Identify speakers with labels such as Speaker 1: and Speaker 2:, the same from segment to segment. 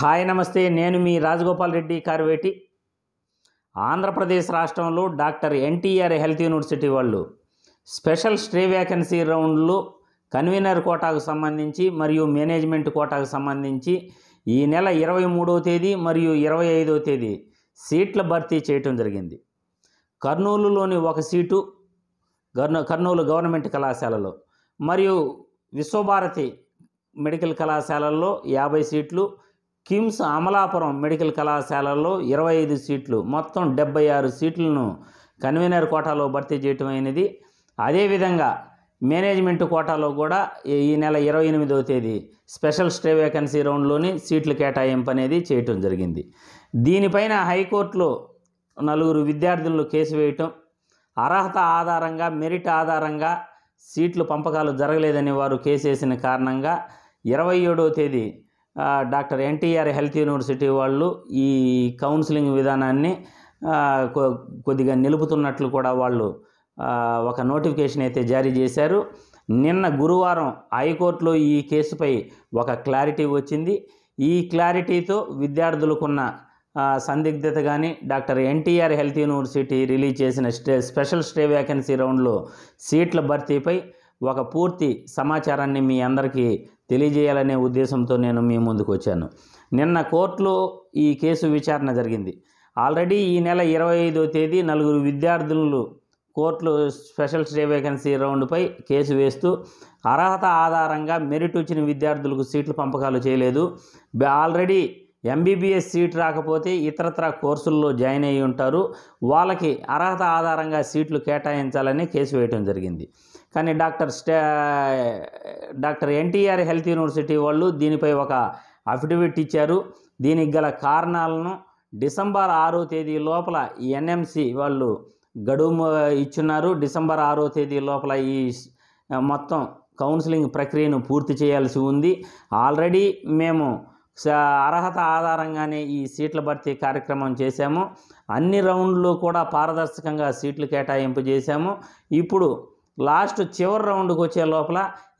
Speaker 1: Hi నమస్తే, నేను మీ రాజగోపాల్ రెడ్డి కార్వేటి. ఆంధ్రప్రదేశ్ రాష్ట్రంలో డాక్టర్ ఎన్టీఆర్ హెల్త్ యూనివర్సిటీ వాళ్ళు స్పెషల్ స్టే వ్యాకెన్సీ రౌండ్లో కన్వీనర్ కోటాకు సంబంధించి మరియు మేనేజ్మెంట్ కోటాకు సంబంధించి ఈ నెల 23వ తేదీ మరియు 25వ తేదీ సీట్ల భర్తీ చేయటం జరిగింది. కర్నూలులోని ఒక సీటు కర్నూలు గవర్నమెంట్ కళాశాలలో మరియు విశ్వభారతి మెడికల్ కళాశాలల్లో 50 సీట్లు, కిమ్స్ అమలాపురం మెడికల్ కళాశాలలో 25 సీట్లు, మొత్తం 76 సీట్లను కన్వీనర్ కోటాలో భర్తీ చేయటం అయినది. అదేవిధంగా మేనేజ్మెంట్ కోటాలో కూడా ఈ నెల 28వ తేదీ స్పెషల్ స్టే వేకెన్సీ రౌండ్లోని సీట్లు కేటాయింపు అనేది చేయటం జరిగింది. దీనిపైన హైకోర్టులో 4 విద్యార్థులు కేసు వేయటం, అర్హత ఆధారంగా మెరిట్ ఆధారంగా సీట్లు పంపకాలు జరగలేదని వారు కేసు వేసిన కారణంగా 27వ తేదీ డాక్టర్ ఎన్టీఆర్ హెల్త్ యూనివర్సిటీ వాళ్ళు ఈ కౌన్సిలింగ్ విధానాన్ని కొద్దిగా నిలుపుతున్నట్లు కూడా వాళ్ళు ఒక నోటిఫికేషన్ అయితే జారీ చేశారు. నిన్న గురువారం హైకోర్టులో ఈ కేసుపై ఒక క్లారిటీ వచ్చింది. ఈ క్లారిటీతో విద్యార్థులకున్న సందిగ్ధత కానీ doctor NTR health university release చేసిన స్పెషల్ స్టే వేకెన్సీ రౌండ్లో సీట్ల భర్తీపై ఒక పూర్తి సమాచారాన్ని మీ అందరికీ తెలియజేయాలనే ఉద్దేశంతో నేను మీ ముందుకు వచ్చాను. నిన్న కోర్టులో ఈ కేసు విచారణ జరిగింది. ఆల్రెడీ ఈ నెల 25వ తేదీ 4 విద్యార్థులు కోర్టులో స్పెషల్ స్టే వేకెన్సీ రౌండ్పై కేసు వేస్తూ అర్హత ఆధారంగా మెరిట్ వచ్చిన విద్యార్థులకు సీట్లు పంపకాలు చేయలేదు, ఆల్రెడీ ఎంబీబీఎస్ సీట్ రాకపోతే ఇతరత్ర కోర్సుల్లో జాయిన్ అయ్యి ఉంటారు, వాళ్ళకి అర్హత ఆధారంగా సీట్లు కేటాయించాలని కేసు వేయటం జరిగింది. కానీ డాక్టర్ ఎన్టీఆర్ హెల్త్ యూనివర్సిటీ వాళ్ళు దీనిపై ఒక అఫిడవిట్ ఇచ్చారు. దీనికి గల కారణాలను డిసెంబర్ 6వ తేదీ లోపల ఎన్ఎంసి వాళ్ళు గడువు ఇచ్చున్నారు. డిసెంబర్ 6వ తేదీ లోపల ఈ మొత్తం కౌన్సిలింగ్ ప్రక్రియను పూర్తి చేయాల్సి ఉంది. ఆల్రెడీ మేము అర్హత ఆధారంగానే ఈ సీట్ల భర్తీ కార్యక్రమం చేశాము. అన్ని రౌండ్లు కూడా పారదర్శకంగా సీట్లు కేటాయింపు చేశాము. ఇప్పుడు చివరి రౌండ్కి వచ్చే లోపల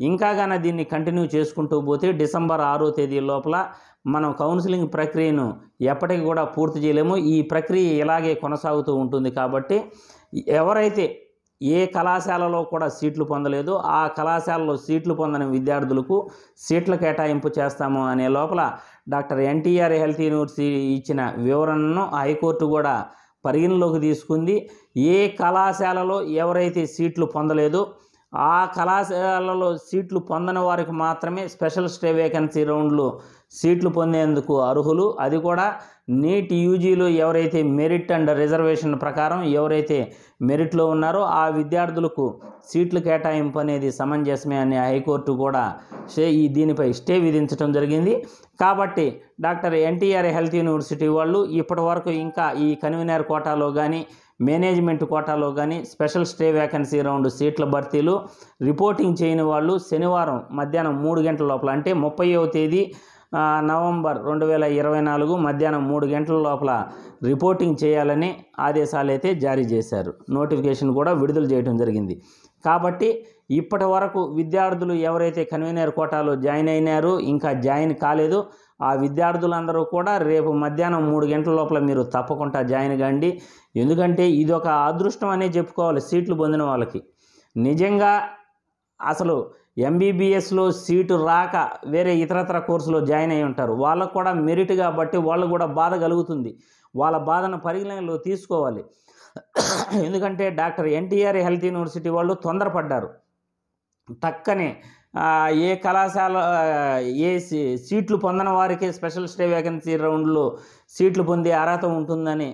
Speaker 1: ఇంకా కానీ దీన్ని కంటిన్యూ చేసుకుంటూ పోతే డిసెంబర్ 6వ తేదీ లోపల మనం కౌన్సిలింగ్ ప్రక్రియను ఎప్పటికీ కూడా పూర్తి చేయలేము. ఈ ప్రక్రియ ఇలాగే కొనసాగుతూ ఉంటుంది. కాబట్టి ఎవరైతే ఏ కళాశాలలో కూడా సీట్లు పొందలేదో ఆ కళాశాలలో సీట్లు పొందని విద్యార్థులకు సీట్ల కేటాయింపు చేస్తాము అనే లోపల డాక్టర్ ఎన్టీఆర్ హెల్త్ యూనివర్సిటీ ఇచ్చిన వివరణను హైకోర్టు కూడా పరిగణలోకి తీసుకుంది. ఏ కళాశాలలో ఎవరైతే సీట్లు పొందలేదో ఆ కళాశాలలో సీట్లు పొందని వారికి మాత్రమే స్పెషల్ స్టే వేకెన్సీ రౌండ్లో సీట్లు పొందేందుకు అర్హులు. అది కూడా నీట్ యూజీలో ఎవరైతే మెరిట్ అండ్ రిజర్వేషన్ ప్రకారం ఎవరైతే మెరిట్లో ఉన్నారో ఆ విద్యార్థులకు సీట్లు కేటాయింపు అనేది సమంజసమే అని హైకోర్టు కూడా దీనిపై స్టే విధించడం జరిగింది. కాబట్టి డాక్టర్ ఎన్టీఆర్ హెల్త్ యూనివర్సిటీ వాళ్ళు ఇప్పటి వరకు ఇంకా ఈ కన్వీనర్ కోటాలో కానీ మేనేజ్మెంట్ కోటాలో కానీ స్పెషల్ స్టే వేకెన్సీ రౌండ్ సీట్ల భర్తీలు రిపోర్టింగ్ చేయని వాళ్ళు శనివారం మధ్యాహ్నం 3 గంటల లోపల, అంటే 30వ తేదీ నవంబర్ 2024 మధ్యాహ్నం 3 గంటల లోపల రిపోర్టింగ్ చేయాలని ఆదేశాలు అయితే జారీ చేశారు. నోటిఫికేషన్ కూడా విడుదల చేయడం జరిగింది. కాబట్టి ఇప్పటి వరకు విద్యార్థులు ఎవరైతే కన్వీనర్ కోటాలో జాయిన్ అయినారో ఇంకా జాయిన్ కాలేదు ఆ విద్యార్థులందరూ కూడా రేపు మధ్యాహ్నం 3 గంటల లోపల మీరు తప్పకుండా జాయిన్ కండి. ఎందుకంటే ఇది ఒక అదృష్టం అనే చెప్పుకోవాలి సీట్లు పొందిన వాళ్ళకి. నిజంగా అసలు ఎంబీబీఎస్లో సీటు రాక వేరే ఇతరత్ర కోర్సులో జాయిన్ అయి ఉంటారు, వాళ్ళకు కూడా మెరిట్ కాబట్టి వాళ్ళు కూడా బాధ కలుగుతుంది. వాళ్ళ బాధను పరిగణనలో తీసుకోవాలి. ఎందుకంటే డాక్టర్ ఎన్టీఆర్ హెల్త్ యూనివర్సిటీ వాళ్ళు తొందరపడ్డారు. టక్కనే ఏ కళాశాల ఏ సీట్లు పొందని వారికి స్పెషల్ స్టే వేకెన్సీ రౌండ్లో సీట్లు పొందే అర్హత ఉంటుందని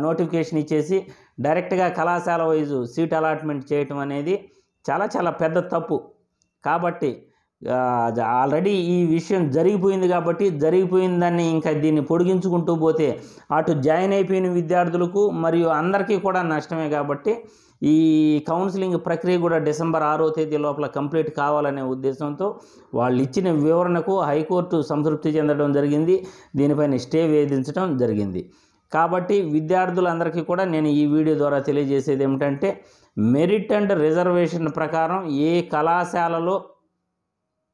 Speaker 1: నోటిఫికేషన్ ఇచ్చేసి డైరెక్ట్గా కళాశాల వైజు సీట్ అలాట్మెంట్ చేయటం అనేది చాలా చాలా పెద్ద తప్పు. కాబట్టి ఆల్రెడీ ఈ విషయం జరిగిపోయింది కాబట్టి జరిగిపోయిందని ఇంకా దీన్ని పొడిగించుకుంటూ పోతే అటు జాయిన్ అయిపోయిన విద్యార్థులకు మరియు అందరికీ కూడా నష్టమే. కాబట్టి ఈ కౌన్సిలింగ్ ప్రక్రియ కూడా డిసెంబర్ 6వ తేదీ లోపల కంప్లీట్ కావాలనే ఉద్దేశంతో వాళ్ళు ఇచ్చిన వివరణకు హైకోర్టు సంతృప్తి చెందడం జరిగింది. దీనిపైన స్టే విధించడం జరిగింది. కాబట్టి విద్యార్థులందరికీ కూడా నేను ఈ వీడియో ద్వారా తెలియజేసేది ఏమిటంటే మెరిట్ అండ్ రిజర్వేషన్ ప్రకారం ఏ కళాశాలలో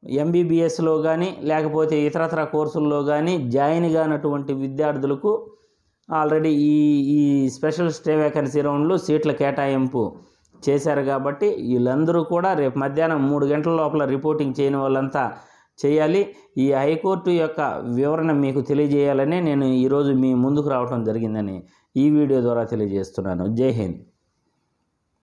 Speaker 1: ఎంబీబీఎస్లో కానీ లేకపోతే ఇతరత్ర కోర్సుల్లో కానీ జాయిన్ కానటువంటి విద్యార్థులకు ఆల్రెడీ ఈ స్పెషల్ స్టే వేకెన్సీ రౌండ్లో సీట్ల కేటాయింపు చేశారు. కాబట్టి వీళ్ళందరూ కూడా రేపు మధ్యాహ్నం 3 గంటల లోపల రిపోర్టింగ్ చేయని వాళ్ళంతా చేయాలి. ఈ హైకోర్టు యొక్క వివరణ మీకు తెలియజేయాలని నేను ఈరోజు మీ ముందుకు రావడం జరిగిందని ఈ వీడియో ద్వారా తెలియజేస్తున్నాను. జై హింద్.